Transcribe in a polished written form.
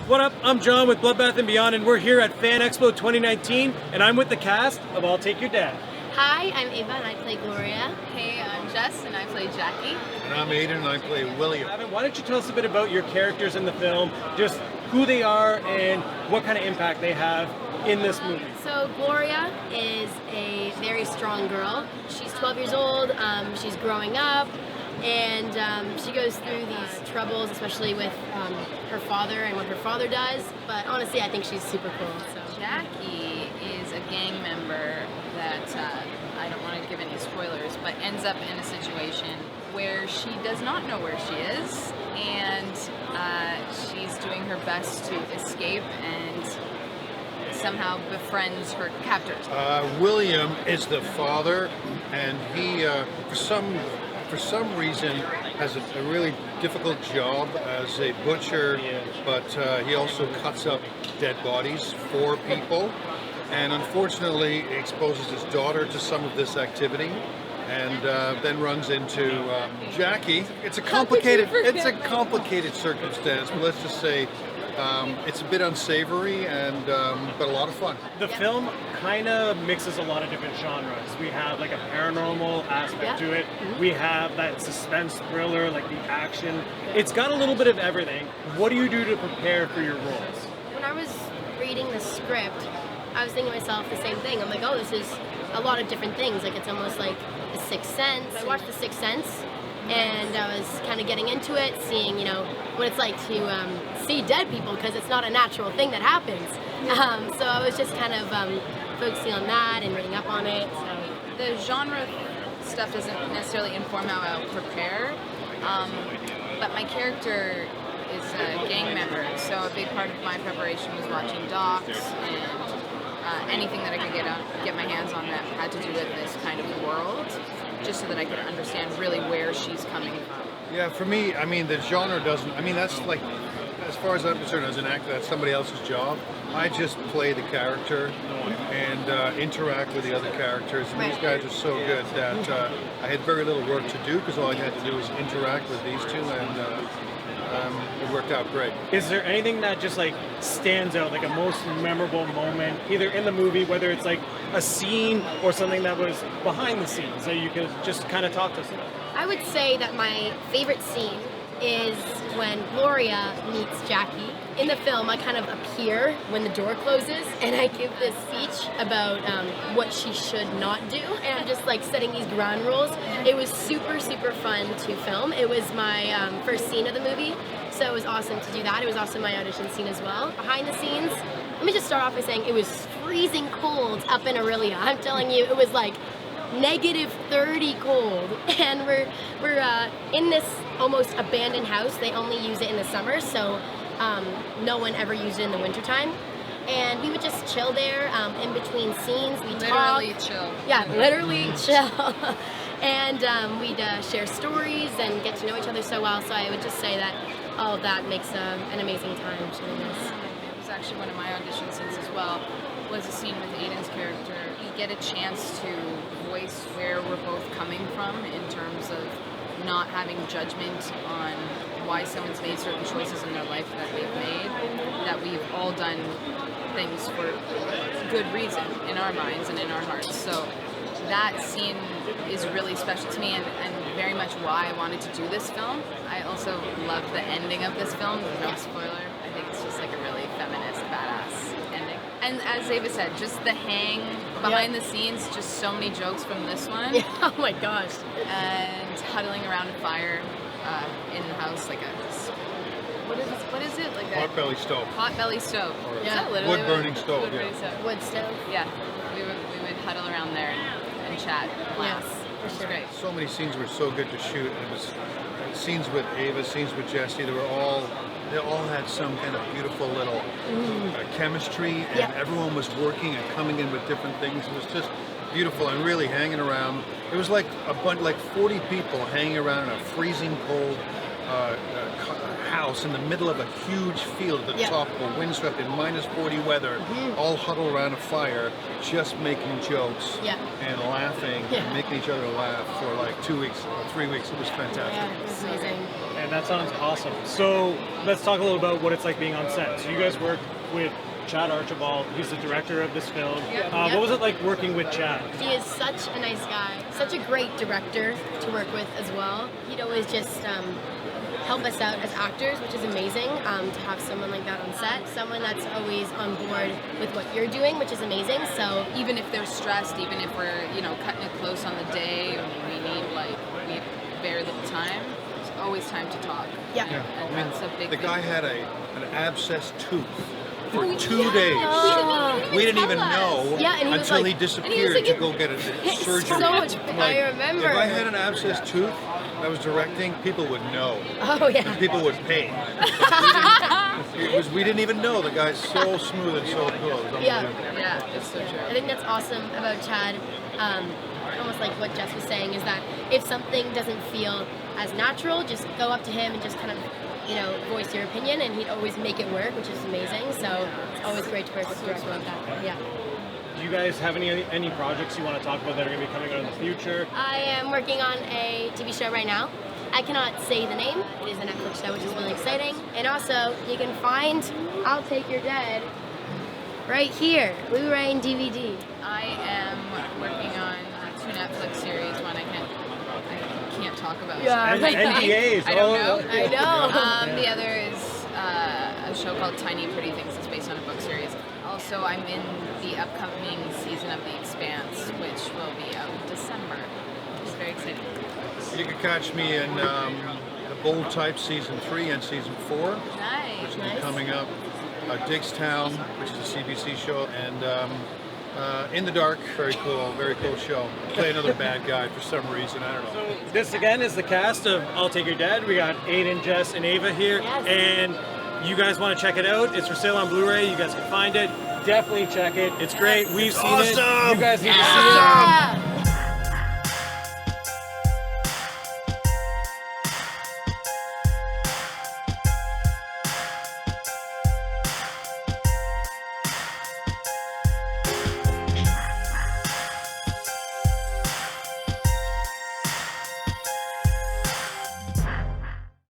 What up? I'm John with Bloodbath and Beyond, and we're here at Fan Expo 2019, and I'm with the cast of I'll Take Your Dad. Hi, I'm Ava and I play Gloria. Hey, I'm Jess and I play Jackie. And I'm Aidan and I play William. Why don't you tell us a bit about your characters in the film, just who they are and what kind of impact they have in this movie? So Gloria is a very strong girl. She's 12 years old, she's growing up, and she goes through these troubles, especially with her father and what her father does. But honestly, I think she's super cool. So Jackie is a gang member that, I don't want to give any spoilers, but ends up in a situation where she does not know where she is, and she's doing her best to escape and somehow befriends her captors. William is the father, and he, for some reason, has a really difficult job as a butcher, but he also cuts up dead bodies for people, and unfortunately exposes his daughter to some of this activity, and then runs into Jackie. It's a complicated circumstance, but let's just say it's a bit unsavory and but a lot of fun. The film kind of mixes a lot of different genres. We have like a paranormal aspect to it. We have that suspense thriller, like the action. It's got a little bit of everything. What do you do to prepare for your roles? when I was reading the script, I was thinking to myself the same thing. I'm like, oh, this is a lot of different things. Like, it's almost like The Sixth Sense. I watched The Sixth Sense, and I was kind of getting into it, seeing, you know, what it's like to see dead people, because it's not a natural thing that happens. So I was just kind of focusing on that and reading up on it. So. The genre stuff doesn't necessarily inform how I'll prepare, but my character is a gang member, so a big part of my preparation was watching docs and anything that I could get my hands on that had to do with this kind of world, just so that I could understand really where she's coming from. Yeah, for me, I mean, the genre doesn't, I mean, that's like, as far as I'm concerned, as an actor, that's somebody else's job. I just play the character and interact with the other characters, and these guys are so good that I had very little work to do, because all I had to do was interact with these two, and it worked out great. Is there anything that just like stands out, like a most memorable moment, either in the movie, whether it's like a scene or something that was behind the scenes that you could just kind of talk to us about? I would say that my favorite scene is when Gloria meets Jackie. In the film, I kind of appear when the door closes, and I give this speech about what she should not do, and I'm just like setting these ground rules. It was super, super fun to film. It was my first scene of the movie, so it was awesome to do that. It was also my audition scene as well. Behind the scenes, let me just start off by saying it was freezing cold up in Aurelia. I'm telling you, it was like -30 cold, and we're in this almost abandoned house. They only use it in the summer, so no one ever used it in the wintertime. And we would just chill there in between scenes. We'd Literally talk. chill. Yeah, literally chill. And we'd share stories and get to know each other so well. So I would just say that all of that makes an amazing time shooting this. It was actually one of my audition scenes as well, was a scene with Aidan's character. You get a chance to voice where we're both coming from in terms of not having judgment on why someone's made certain choices in their life that they've made, that we've all done things for good reason in our minds and in our hearts. So that scene is really special to me, and very much why I wanted to do this film. I also love the ending of this film, no spoiler. I think it's just like a really feminist, badass ending. And as Ava said, just the hang behind the scenes, just so many jokes from this one. Yeah. Oh my gosh. And huddling around a fire in the house, like a, what is it? Like a Potbelly stove. Potbelly stove. Or Is that literally wood-burning stove, wood-burning stove. Wood stove. Yeah, we would huddle around there and chat and laugh. Yes, It was great. So many scenes were so good to shoot, and it was scenes with Ava, scenes with Jess. They all had some kind of beautiful little chemistry, and everyone was working and coming in with different things. It was just beautiful and really hanging around. It was like a bunch, like 40 people hanging around in a freezing cold house in the middle of a huge field at the top of a windswept in -40 weather, all huddled around a fire, just making jokes and laughing and making each other laugh for like 2 weeks, 3 weeks. It was fantastic. Yeah, it was amazing. Man, that sounds awesome. So let's talk a little about what it's like being on set. So you guys work with John Archibald. He's the director of this film. What was it like working with Chad? He is such a nice guy, such a great director to work with as well. He'd always just help us out as actors, which is amazing to have someone like that on set. Someone that's always on board with what you're doing, which is amazing. So Even if they're stressed, even if we're, cutting it close on the day, or we need, we very little time, there's always time to talk. yeah. And that's a big The thing. guy had an abscessed tooth for Oh, 2 yeah. days. We didn't even tell us. know Yeah, and he was until like- he disappeared like, to go get a surgery. So much. I remember. If I had an abscessed tooth, I was directing, people would know. Oh yeah. People would pay. We didn't even know. The guy's so smooth and so cool. It was Yeah. unbelievable. Yeah, it's so true. I think that's awesome about Chad. Almost like what Jess was saying is that if something doesn't feel as natural, just go up to him and just kind of, voice your opinion, and he'd always make it work, which is amazing. So it's always great to work with a director like that. Yeah. Do you guys have any projects you want to talk about that are going to be coming out in the future? I am working on a TV show right now. I cannot say the name. It is a Netflix show, which is really exciting. And also, you can find I'll Take Your Dead right here, Blu-ray and DVD. I am working on 2 Netflix series. One I can't talk about. Yeah. NDAs. I don't know. I know. The other is a show called Tiny Pretty Things. It's based on a book series. Also, I'm in the upcoming season of The Expanse, which will be out in December. It's very exciting. You can catch me in the Bold Type Season 3 and Season 4, which Nice. will be Nice. coming up. Digstown, which is a CBC show, and In the Dark, very cool show. Play another bad guy for some reason, I don't know. So this again is the cast of I'll Take Your Dead. We got Aidan, Jess, and Ava here, Yes. and you guys want to check it out. It's for sale on Blu-ray. You guys can find it. Definitely check it. It's great. We've seen it. awesome. You guys need to see it. Yeah.